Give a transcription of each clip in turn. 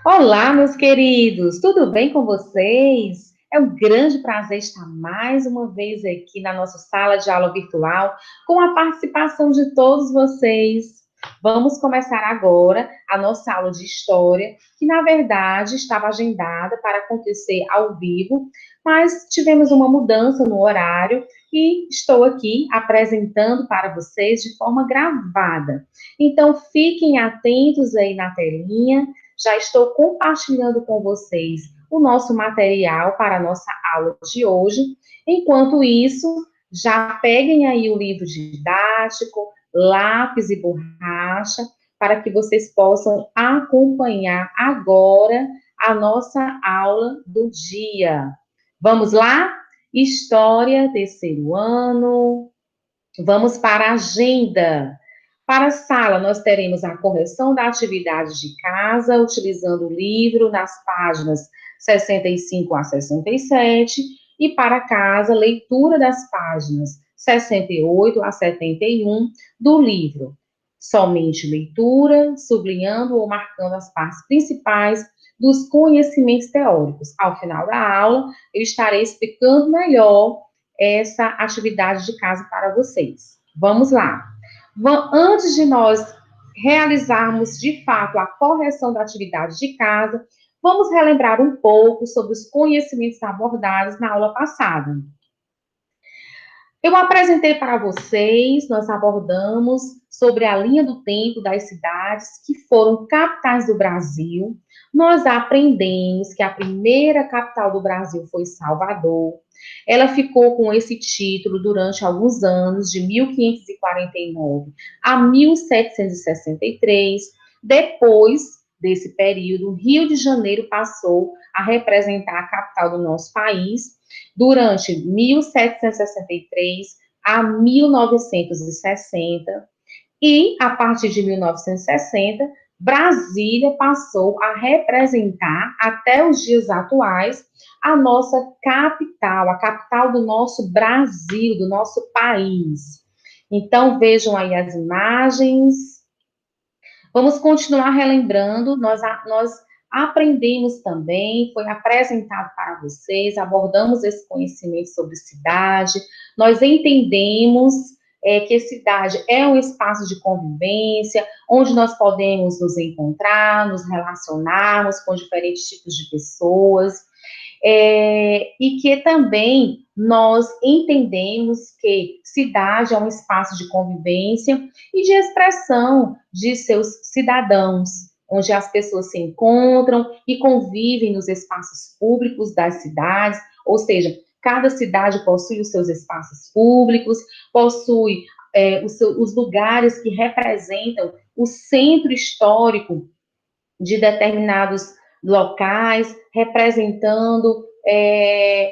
Olá, meus queridos, tudo bem com vocês? É um grande prazer estar mais uma vez aqui na nossa sala de aula virtual com a participação de todos vocês. Vamos começar agora a nossa aula de história, que na verdade estava agendada para acontecer ao vivo, mas tivemos uma mudança no horário e estou aqui apresentando para vocês de forma gravada. Então, fiquem atentos aí na telinha. Já estou compartilhando com vocês o nosso material para a nossa aula de hoje. Enquanto isso, já peguem aí o livro didático, lápis e borracha, para que vocês possam acompanhar agora a nossa aula do dia. Vamos lá? História, terceiro ano. Vamos para a agenda. Para a sala, nós teremos a correção da atividade de casa, utilizando o livro nas páginas 65 a 67, e para casa, leitura das páginas 68 a 71 do livro. Somente leitura, sublinhando ou marcando as partes principais dos conhecimentos teóricos. Ao final da aula, eu estarei explicando melhor essa atividade de casa para vocês. Vamos lá. Antes de nós realizarmos de fato a correção da atividade de casa, vamos relembrar um pouco sobre os conhecimentos abordados na aula passada. Eu apresentei para vocês, nós abordamos sobre a linha do tempo das cidades que foram capitais do Brasil. Nós aprendemos que a primeira capital do Brasil foi Salvador. Ela ficou com esse título durante alguns anos, de 1549 a 1763. Depois desse período, o Rio de Janeiro passou a representar a capital do nosso país durante 1763 a 1960, e a partir de 1960, Brasília passou a representar, até os dias atuais, a nossa capital, a capital do nosso Brasil, do nosso país. Então, vejam aí as imagens. Vamos continuar relembrando, nós aprendemos também, foi apresentado para vocês, abordamos esse conhecimento sobre cidade, nós entendemos que cidade é um espaço de convivência, onde nós podemos nos encontrar, nos relacionarmos com diferentes tipos de pessoas, e que também nós entendemos que cidade é um espaço de convivência e de expressão de seus cidadãos, onde as pessoas se encontram e convivem nos espaços públicos das cidades, ou seja, cada cidade possui os seus espaços públicos, possui os lugares que representam o centro histórico de determinados locais, representando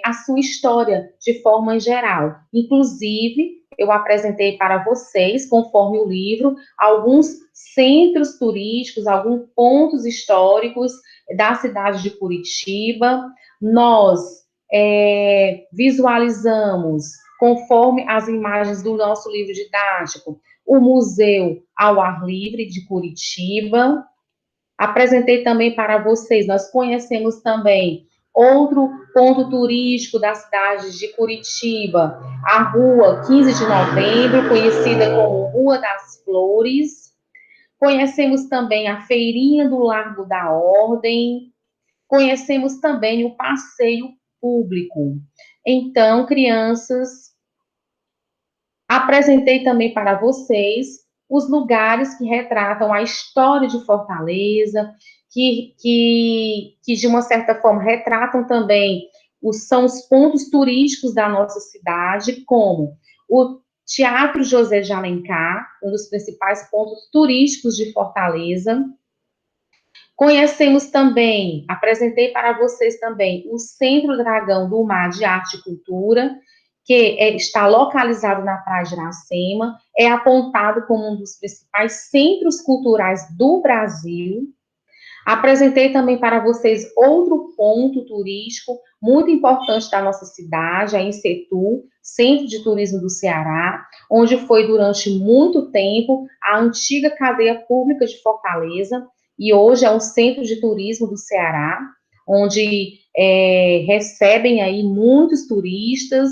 a sua história de forma geral. Inclusive, eu apresentei para vocês, conforme o livro, alguns centros turísticos, alguns pontos históricos da cidade de Curitiba. Nós visualizamos, conforme as imagens do nosso livro didático, o Museu ao Ar Livre de Curitiba. Apresentei também para vocês, nós conhecemos também outro ponto turístico da cidade de Curitiba, a Rua 15 de Novembro, conhecida como Rua das Flores. Conhecemos também a Feirinha do Largo da Ordem. Conhecemos também o passeio público. Então, crianças, apresentei também para vocês os lugares que retratam a história de Fortaleza, que de uma certa forma retratam também são os pontos turísticos da nossa cidade, como o Teatro José de Alencar, um dos principais pontos turísticos de Fortaleza. Conhecemos também, apresentei para vocês também o Centro Dragão do Mar de Arte e Cultura, que está localizado na Praia de Iracema, é apontado como um dos principais centros culturais do Brasil. Apresentei também para vocês outro ponto turístico muito importante da nossa cidade, a Insetu, Centro de Turismo do Ceará, onde foi durante muito tempo a antiga cadeia pública de Fortaleza, e hoje é um centro de turismo do Ceará, onde recebem aí muitos turistas,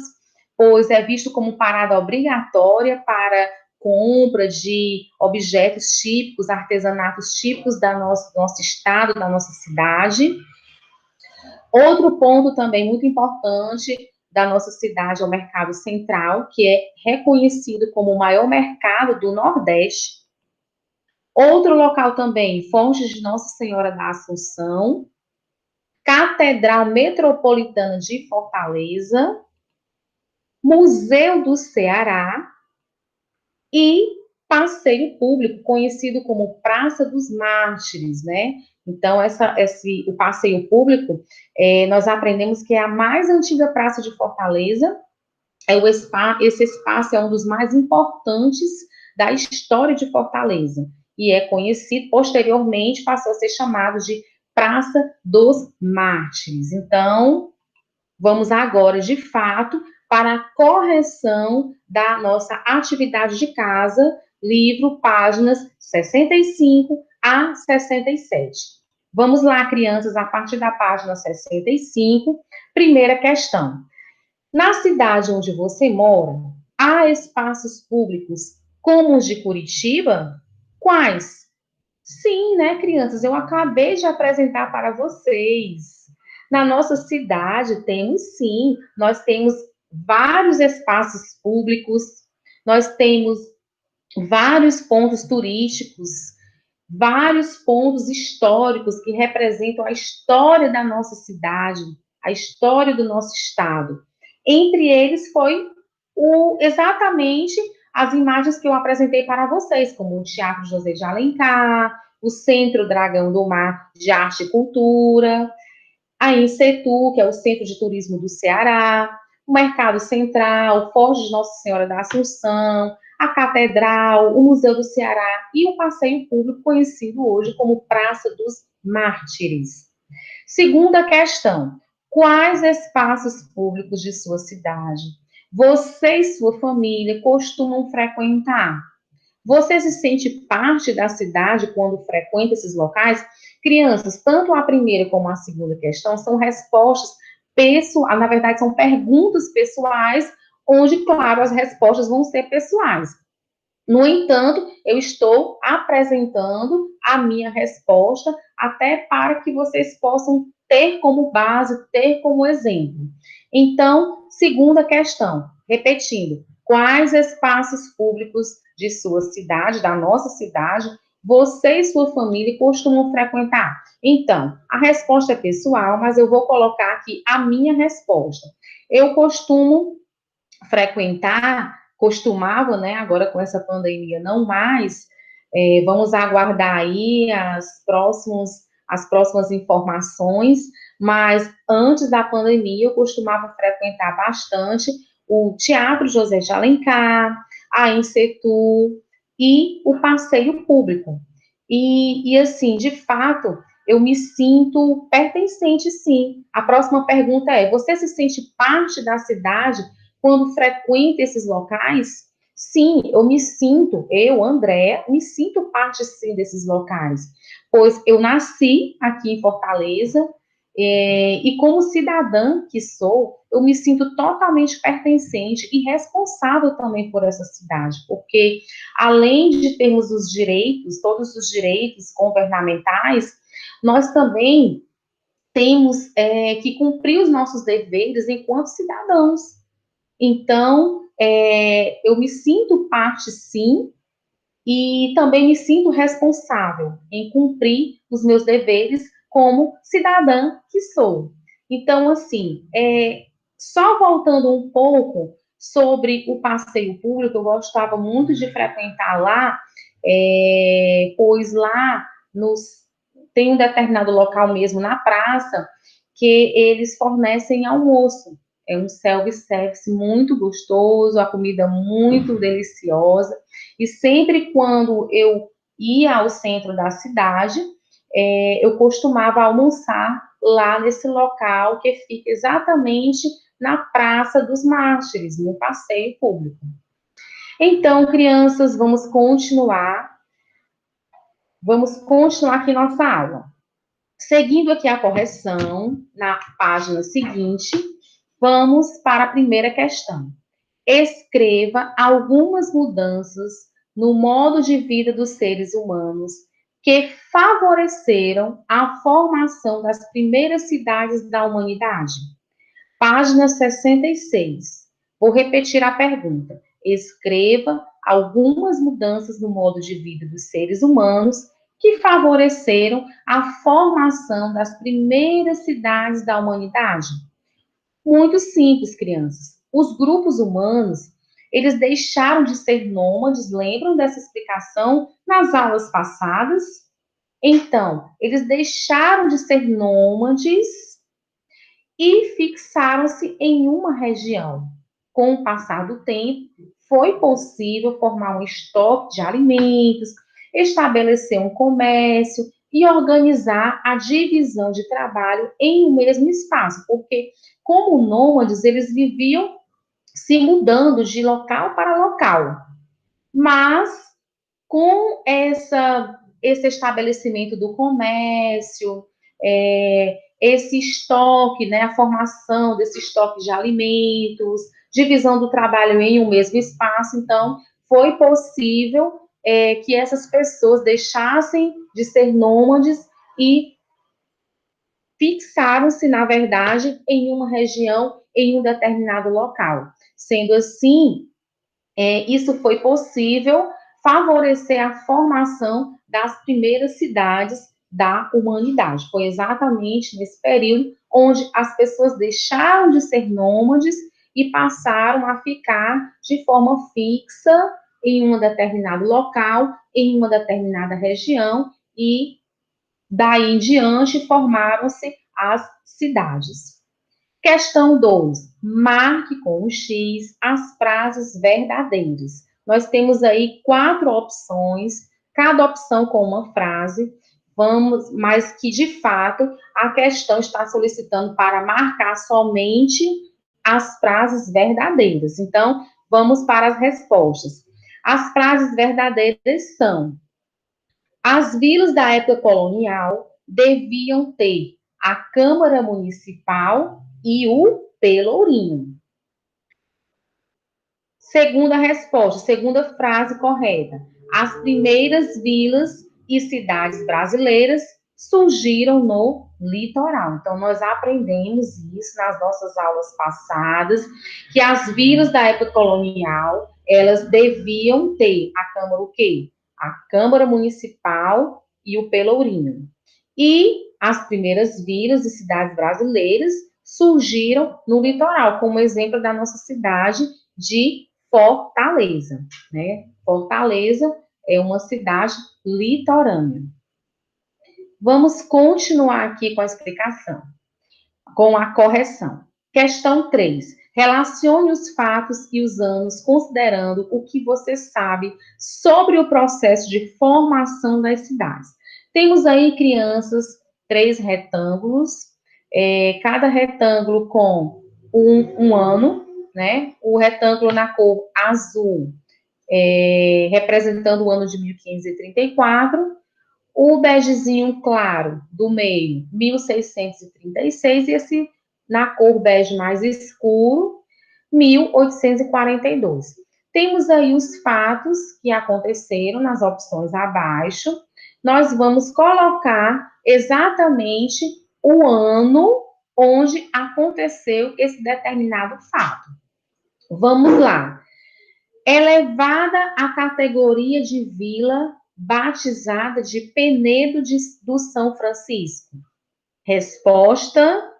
pois é visto como parada obrigatória para compra de objetos típicos, artesanatos típicos do nosso estado, da nossa cidade. Outro ponto também muito importante da nossa cidade é o Mercado Central, que é reconhecido como o maior mercado do Nordeste. Outro local também, Fontes de Nossa Senhora da Assunção, Catedral Metropolitana de Fortaleza, Museu do Ceará e passeio público, conhecido como Praça dos Mártires, né? Então, o passeio público, nós aprendemos que é a mais antiga praça de Fortaleza, esse espaço é um dos mais importantes da história de Fortaleza, e é conhecido, posteriormente, passou a ser chamado de Praça dos Mártires. Então, vamos agora, de fato, para a correção da nossa atividade de casa, livro, páginas 65 a 67. Vamos lá, crianças, a partir da página 65, primeira questão. Na cidade onde você mora, há espaços públicos como os de Curitiba? Quais? Sim, né, crianças? Eu acabei de apresentar para vocês. Na nossa cidade temos sim, nós temos vários espaços públicos, nós temos vários pontos turísticos, vários pontos históricos que representam a história da nossa cidade, a história do nosso estado. Entre eles foi exatamente as imagens que eu apresentei para vocês, como o Teatro José de Alencar, o Centro Dragão do Mar de Arte e Cultura, a Insetu, que é o Centro de Turismo do Ceará, o Mercado Central, o Forte de Nossa Senhora da Assunção, a Catedral, o Museu do Ceará e o passeio público conhecido hoje como Praça dos Mártires. Segunda questão: quais espaços públicos de sua cidade você e sua família costumam frequentar? Você se sente parte da cidade quando frequenta esses locais? Crianças, tanto a primeira como a segunda questão são respostas pessoais, na verdade, são perguntas pessoais, onde, claro, as respostas vão ser pessoais. No entanto, eu estou apresentando a minha resposta até para que vocês possam ter como base, ter como exemplo. Então, segunda questão, repetindo, quais espaços públicos de sua cidade, da nossa cidade, você e sua família costumam frequentar? Então, a resposta é pessoal, mas eu vou colocar aqui a minha resposta. Eu costumo frequentar, costumava, né, agora com essa pandemia não mais, vamos aguardar aí as próximas informações, mas antes da pandemia eu costumava frequentar bastante o Teatro José de Alencar, a Insetu e o passeio público. E assim, de fato, eu me sinto pertencente, sim. A próxima pergunta é: você se sente parte da cidade quando frequenta esses locais? Sim, eu, Andréa, me sinto parte, sim, desses locais, pois eu nasci aqui em Fortaleza, e como cidadã que sou, eu me sinto totalmente pertencente e responsável também por essa cidade, porque além de termos os direitos, todos os direitos governamentais, nós também temos que cumprir os nossos deveres enquanto cidadãos. Então, eu me sinto parte, sim, e também me sinto responsável em cumprir os meus deveres como cidadã que sou. Então, assim, só voltando um pouco sobre o passeio público, eu gostava muito de frequentar lá, pois lá tem um determinado local mesmo na praça que eles fornecem almoço. É um self-service muito gostoso, a comida muito deliciosa. E sempre quando eu ia ao centro da cidade, eu costumava almoçar lá nesse local que fica exatamente na Praça dos Mártires, no passeio público. Então, crianças, vamos continuar. Vamos continuar aqui nossa aula. Seguindo aqui a correção, na página seguinte, vamos para a primeira questão. Escreva algumas mudanças no modo de vida dos seres humanos que favoreceram a formação das primeiras cidades da humanidade. Página 66. Vou repetir a pergunta. Escreva algumas mudanças no modo de vida dos seres humanos que favoreceram a formação das primeiras cidades da humanidade. Muito simples, crianças. Os grupos humanos, eles deixaram de ser nômades, lembram dessa explicação nas aulas passadas? Então, eles deixaram de ser nômades e fixaram-se em uma região. Com o passar do tempo, foi possível formar um estoque de alimentos, estabelecer um comércio e organizar a divisão de trabalho em um mesmo espaço, porque como nômades, eles viviam se mudando de local para local. Mas com esse estabelecimento do comércio, esse estoque, né, a formação desse estoque de alimentos, divisão do trabalho em um mesmo espaço, então foi possível que essas pessoas deixassem de ser nômades e fixaram-se, na verdade, em uma região, em um determinado local. Sendo assim, isso foi possível favorecer a formação das primeiras cidades da humanidade. Foi exatamente nesse período onde as pessoas deixaram de ser nômades e passaram a ficar de forma fixa em um determinado local, em uma determinada região, e daí em diante formaram-se as cidades. Questão 2. Marque com o X as frases verdadeiras. Nós temos aí 4 opções, cada opção com uma frase. Mas que de fato a questão está solicitando para marcar somente as frases verdadeiras. Então, vamos para as respostas. As frases verdadeiras são: as vilas da época colonial deviam ter a Câmara Municipal e o Pelourinho. Segunda resposta, segunda frase correta. As primeiras vilas e cidades brasileiras surgiram no litoral. Então, nós aprendemos isso nas nossas aulas passadas, que as vilas da época colonial, elas deviam ter a Câmara o quê? A Câmara Municipal e o Pelourinho. E as primeiras vilas e cidades brasileiras surgiram no litoral, como exemplo da nossa cidade de Fortaleza, né? Fortaleza é uma cidade litorânea. Vamos continuar aqui com a explicação, com a correção. Questão 3. Relacione os fatos e os anos considerando o que você sabe sobre o processo de formação das cidades. Temos aí, crianças, 3 retângulos, cada retângulo com um ano, né? O retângulo na cor azul, representando o ano de 1534, o begezinho claro do meio, 1636, e esse na cor bege mais escuro, 1842. Temos aí os fatos que aconteceram nas opções abaixo. Nós vamos colocar exatamente o ano onde aconteceu esse determinado fato. Vamos lá. Elevada à categoria de vila batizada de Penedo do São Francisco. Resposta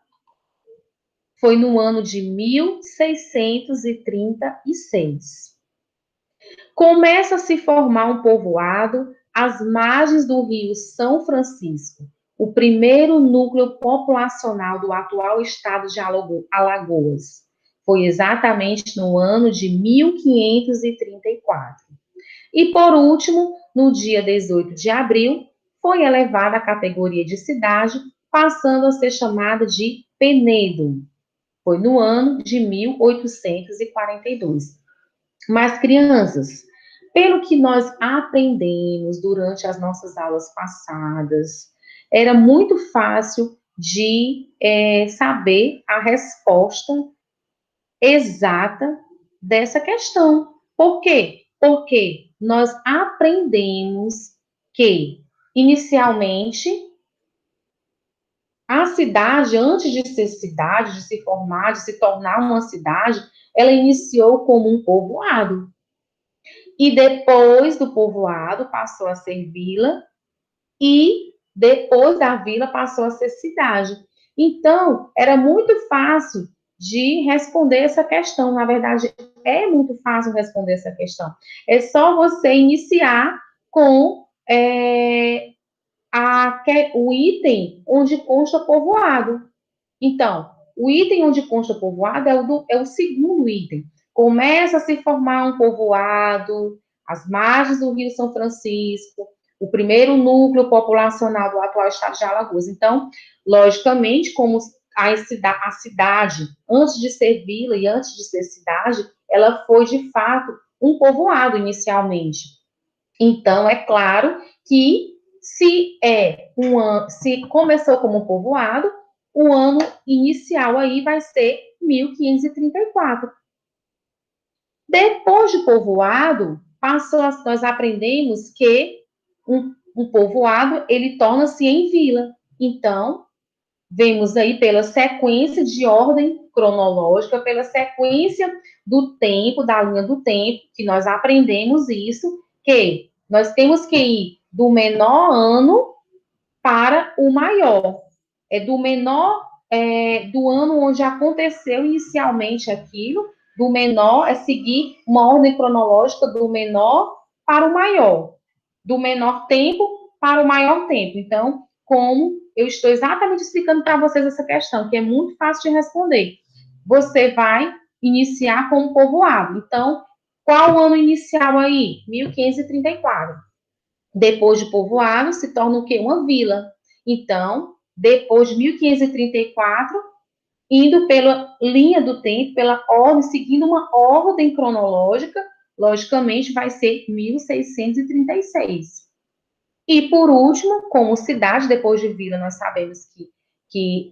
foi no ano de 1636. Começa a se formar um povoado às margens do rio São Francisco, o primeiro núcleo populacional do atual estado de Alagoas. Foi exatamente no ano de 1534. E, por último, no dia 18 de abril, foi elevada à categoria de cidade, passando a ser chamada de Penedo. Foi no ano de 1842. Mas, crianças, Pelo que nós aprendemos durante as nossas aulas passadas, era muito fácil de saber a resposta exata dessa questão. Por quê? Porque nós aprendemos que, inicialmente, a cidade, antes de ser cidade, de se formar, de se tornar uma cidade, ela iniciou como um povoado. E depois do povoado passou a ser vila, e depois da vila passou a ser cidade. Então, era muito fácil de responder essa questão. Na verdade, é muito fácil responder essa questão. É só você iniciar com o item onde consta povoado. Então, o item onde consta povoado é o segundo item. Começa a se formar um povoado, as margens do Rio São Francisco, o primeiro núcleo populacional do atual estado de Alagoas. Então, logicamente, como a cidade, antes de ser vila e antes de ser cidade, ela foi, de fato, um povoado inicialmente. Então, é claro que se começou como um povoado, o ano inicial aí vai ser 1534. Depois de povoado, nós aprendemos que um povoado, ele torna-se em vila. Então, vemos aí pela sequência de ordem cronológica, pela sequência do tempo, da linha do tempo, que nós aprendemos isso, que nós temos que ir do menor ano para o maior. É do menor, do ano onde aconteceu inicialmente aquilo, do menor, é seguir uma ordem cronológica do menor para o maior, do menor tempo para o maior tempo. Então, como eu estou exatamente explicando para vocês essa questão, que é muito fácil de responder. Você vai iniciar com um povoado. Então, qual o ano inicial aí? 1534. Depois de povoado, se torna o quê? Uma vila. Então, depois de 1534, indo pela linha do tempo, pela ordem, seguindo uma ordem cronológica, logicamente vai ser 1636. E, por último, como cidade, depois de vila, nós sabemos que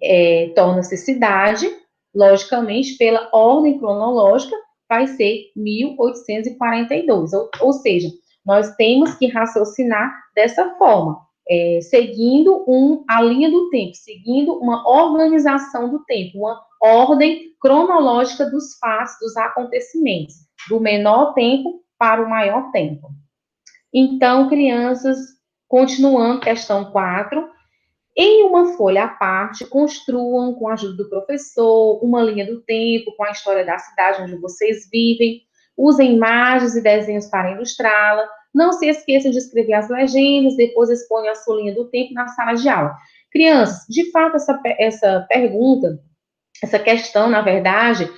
torna-se cidade, logicamente, pela ordem cronológica, vai ser 1842. Ou seja, nós temos que raciocinar dessa forma, seguindo a linha do tempo, seguindo uma organização do tempo, uma ordem cronológica dos fatos, dos acontecimentos, do menor tempo para o maior tempo. Então, crianças, continuando, questão 4, em uma folha à parte, construam, com a ajuda do professor, uma linha do tempo com a história da cidade onde vocês vivem. Usem imagens e desenhos para ilustrá-la. Não se esqueçam de escrever as legendas, depois exponham a sua linha do tempo na sala de aula. Crianças, de fato, essa pergunta, essa questão, na verdade,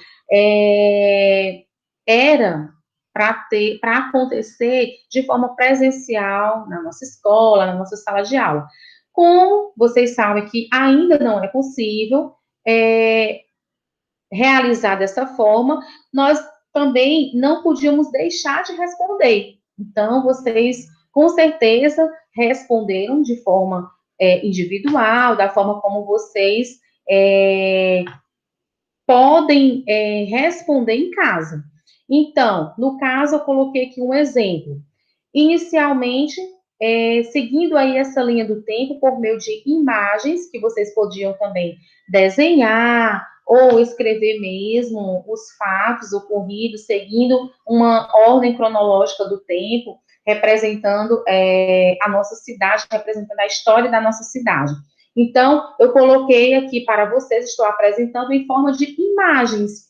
era para acontecer de forma presencial na nossa escola, na nossa sala de aula. Como vocês sabem que ainda não é possível realizar dessa forma, nós também não podíamos deixar de responder. Então, vocês, com certeza, responderam de forma individual, da forma como vocês podem responder em casa. Então, no caso, eu coloquei aqui um exemplo. Inicialmente, seguindo aí essa linha do tempo, por meio de imagens, que vocês podiam também desenhar, ou escrever mesmo os fatos ocorridos, seguindo uma ordem cronológica do tempo, representando a nossa cidade, representando a história da nossa cidade. Então, eu coloquei aqui para vocês, estou apresentando em forma de imagens,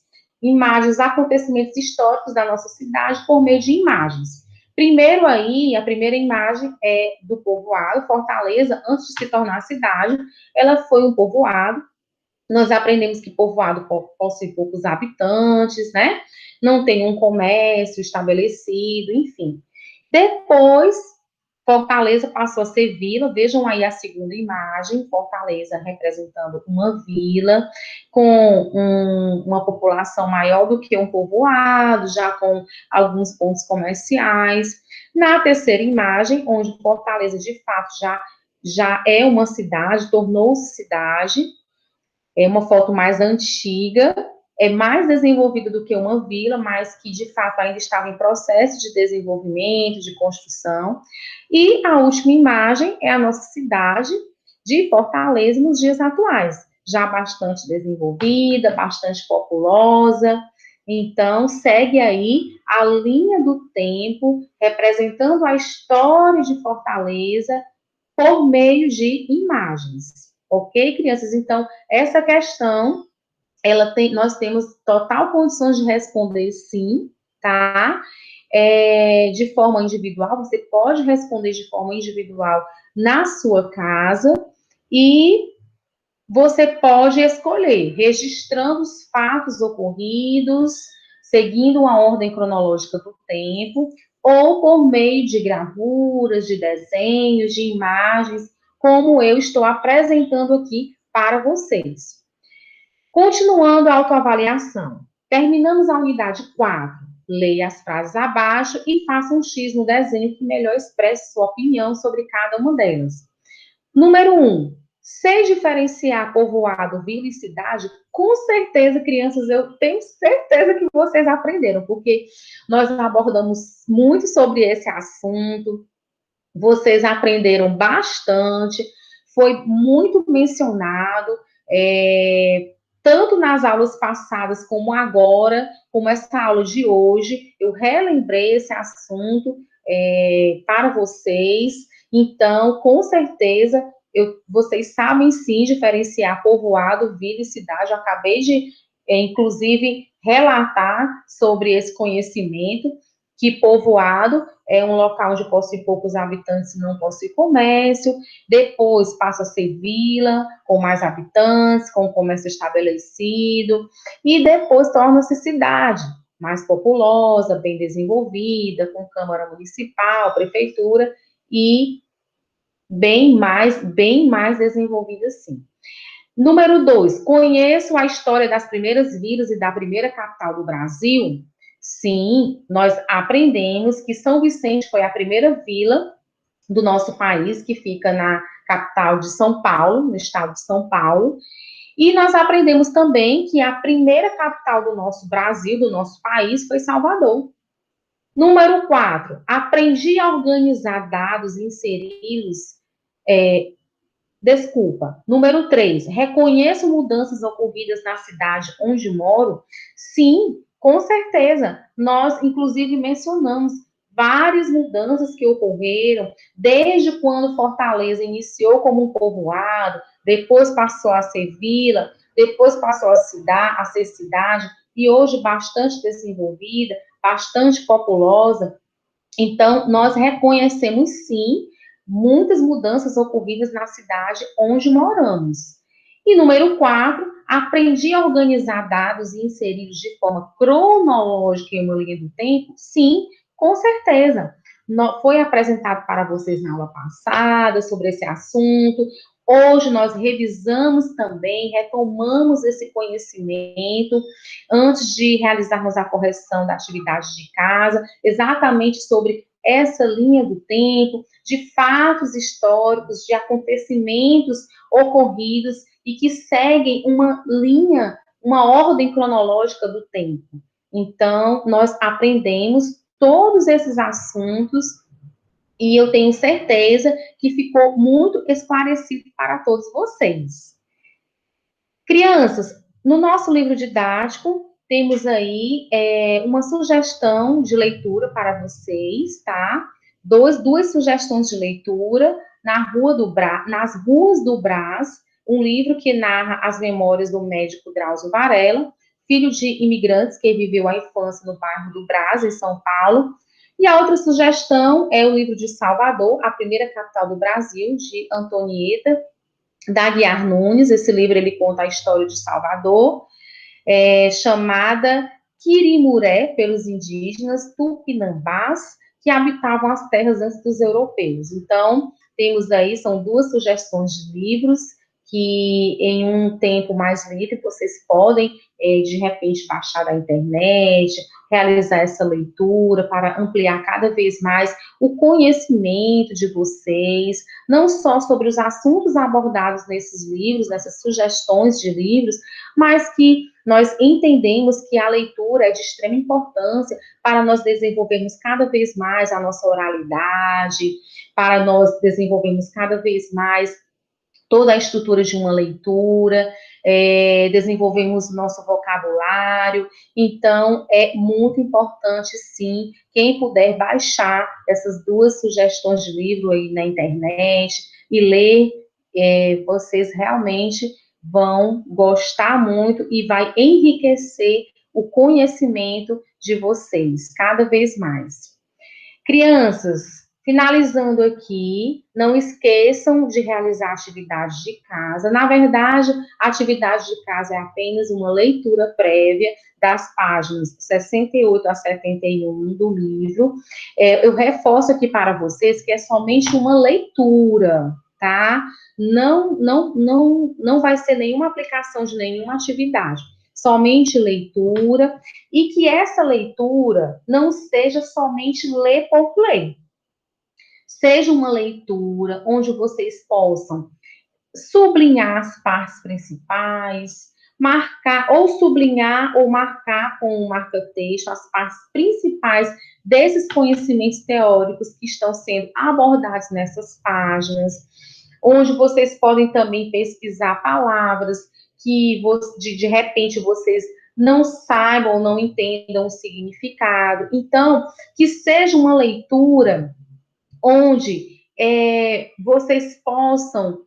acontecimentos históricos da nossa cidade por meio de imagens. Primeiro aí, a primeira imagem é do povoado, Fortaleza, antes de se tornar cidade, ela foi um povoado. Nós aprendemos que povoado possui poucos habitantes, né? Não tem um comércio estabelecido, enfim. Depois Fortaleza passou a ser vila, vejam aí a segunda imagem, Fortaleza representando uma vila com uma população maior do que um povoado, já com alguns pontos comerciais. Na terceira imagem, onde Fortaleza de fato já é uma cidade, tornou-se cidade, é uma foto mais antiga, é mais desenvolvida do que uma vila, mas que de fato ainda estava em processo de desenvolvimento, de construção. E a última imagem é a nossa cidade de Fortaleza nos dias atuais, já bastante desenvolvida, bastante populosa. Então, segue aí a linha do tempo, representando a história de Fortaleza por meio de imagens. Ok, crianças? Então, essa questão nós temos total condições de responder sim, tá? De forma individual, você pode responder de forma individual na sua casa e você pode escolher, registrando os fatos ocorridos, seguindo uma ordem cronológica do tempo, ou por meio de gravuras, de desenhos, de imagens, como eu estou apresentando aqui para vocês. Continuando a autoavaliação, terminamos a unidade 4. Leia as frases abaixo e faça um X no desenho que melhor expresse sua opinião sobre cada uma delas. Número 1. Sei diferenciar povoado, vila e cidade? Com certeza, crianças, eu tenho certeza que vocês aprenderam, porque nós abordamos muito sobre esse assunto, vocês aprenderam bastante, foi muito mencionado, tanto nas aulas passadas como agora, como essa aula de hoje, eu relembrei esse assunto para vocês, então, com certeza, vocês sabem sim diferenciar povoado, vila e cidade, eu acabei de, inclusive, relatar sobre esse conhecimento, que povoado é um local onde possui poucos habitantes e não possui comércio, depois passa a ser vila, com mais habitantes, com comércio estabelecido, e depois torna-se cidade, mais populosa, bem desenvolvida, com Câmara Municipal, Prefeitura, e bem mais desenvolvida, sim. Número 2, conheço a história das primeiras vilas e da primeira capital do Brasil? Sim, nós aprendemos que São Vicente foi a primeira vila do nosso país, que fica na capital de São Paulo, no estado de São Paulo. E nós aprendemos também que a primeira capital do nosso Brasil, do nosso país, foi Salvador. Número 4, aprendi a organizar dados e inseri-los. Número 3, reconheço mudanças ocorridas na cidade onde moro? Sim, com certeza. Nós, inclusive, mencionamos várias mudanças que ocorreram, desde quando Fortaleza iniciou como um povoado, depois passou a ser vila, depois passou a ser cidade, e hoje bastante desenvolvida, bastante populosa. Então, nós reconhecemos, sim, muitas mudanças ocorridas na cidade onde moramos. E número 4, aprendi a organizar dados e inseri-los de forma cronológica em uma linha do tempo? Sim, com certeza. Foi apresentado para vocês na aula passada sobre esse assunto. Hoje nós revisamos também, retomamos esse conhecimento antes de realizarmos a correção da atividade de casa, exatamente sobre essa linha do tempo, de fatos históricos, de acontecimentos ocorridos e que seguem uma linha, uma ordem cronológica do tempo. Então, nós aprendemos todos esses assuntos e eu tenho certeza que ficou muito esclarecido para todos vocês. Crianças, no nosso livro didático, temos aí uma sugestão de leitura para vocês, tá? Duas sugestões de leitura nas Ruas do Brás, um livro que narra as memórias do médico Drauzio Varela, filho de imigrantes que viveu a infância no bairro do Brás, em São Paulo. E a outra sugestão é o livro de Salvador, a primeira capital do Brasil, de Antonieta da Aguiar Nunes. Esse livro ele conta a história de Salvador, chamada Quirimuré pelos indígenas Tupinambás, que habitavam as terras antes dos europeus. Então, temos aí, são duas sugestões de livros que em um tempo mais livre vocês podem, de repente, baixar da internet, realizar essa leitura para ampliar cada vez mais o conhecimento de vocês, não só sobre os assuntos abordados nesses livros, nessas sugestões de livros, mas que nós entendemos que a leitura é de extrema importância para nós desenvolvermos cada vez mais a nossa oralidade, para nós desenvolvermos cada vez mais toda a estrutura de uma leitura, desenvolvemos nosso vocabulário. Então, é muito importante, sim, quem puder baixar essas duas sugestões de livro aí na internet e ler, vocês realmente vão gostar muito e vai enriquecer o conhecimento de vocês cada vez mais. Crianças, finalizando aqui, não esqueçam de realizar atividades de casa. Na verdade, a atividade de casa é apenas uma leitura prévia das páginas 68 a 71 do livro. Eu reforço aqui para vocês que é somente uma leitura, tá? Não vai ser nenhuma aplicação de nenhuma atividade, somente leitura, e que essa leitura não seja somente ler por ler. Seja uma leitura onde vocês possam sublinhar as partes principais, marcar, ou sublinhar ou marcar com um marca-texto as partes principais desses conhecimentos teóricos que estão sendo abordados nessas páginas, onde vocês podem também pesquisar palavras que de repente vocês não saibam, não entendam o significado. Então, que seja uma leitura onde vocês possam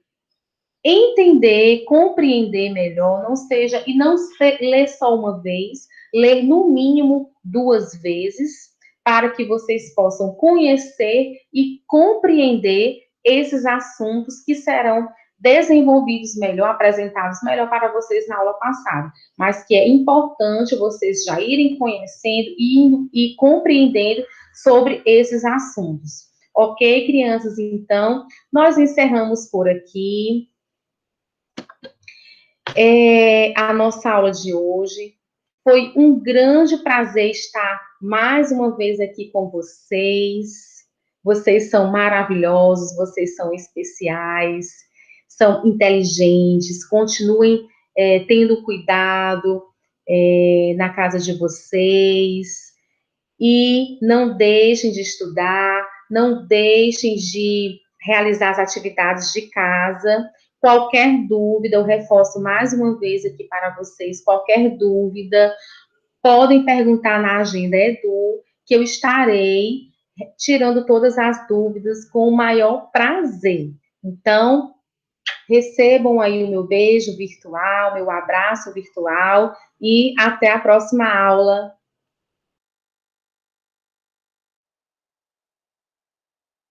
entender, compreender melhor, não seja, e não ler só uma vez, ler no mínimo 2 vezes, para que vocês possam conhecer e compreender esses assuntos que serão desenvolvidos melhor, apresentados melhor para vocês na aula passada, mas que é importante vocês já irem conhecendo e compreendendo sobre esses assuntos. Ok, crianças? Então, nós encerramos por aqui a nossa aula de hoje. Foi um grande prazer estar mais uma vez aqui com vocês. Vocês são maravilhosos, vocês são especiais, são inteligentes. Continuem tendo cuidado na casa de vocês e não deixem de estudar, não deixem de realizar as atividades de casa. Qualquer dúvida, eu reforço mais uma vez aqui para vocês, qualquer dúvida, podem perguntar na agenda Edu, que eu estarei tirando todas as dúvidas com o maior prazer. Então, recebam aí o meu beijo virtual, meu abraço virtual e até a próxima aula.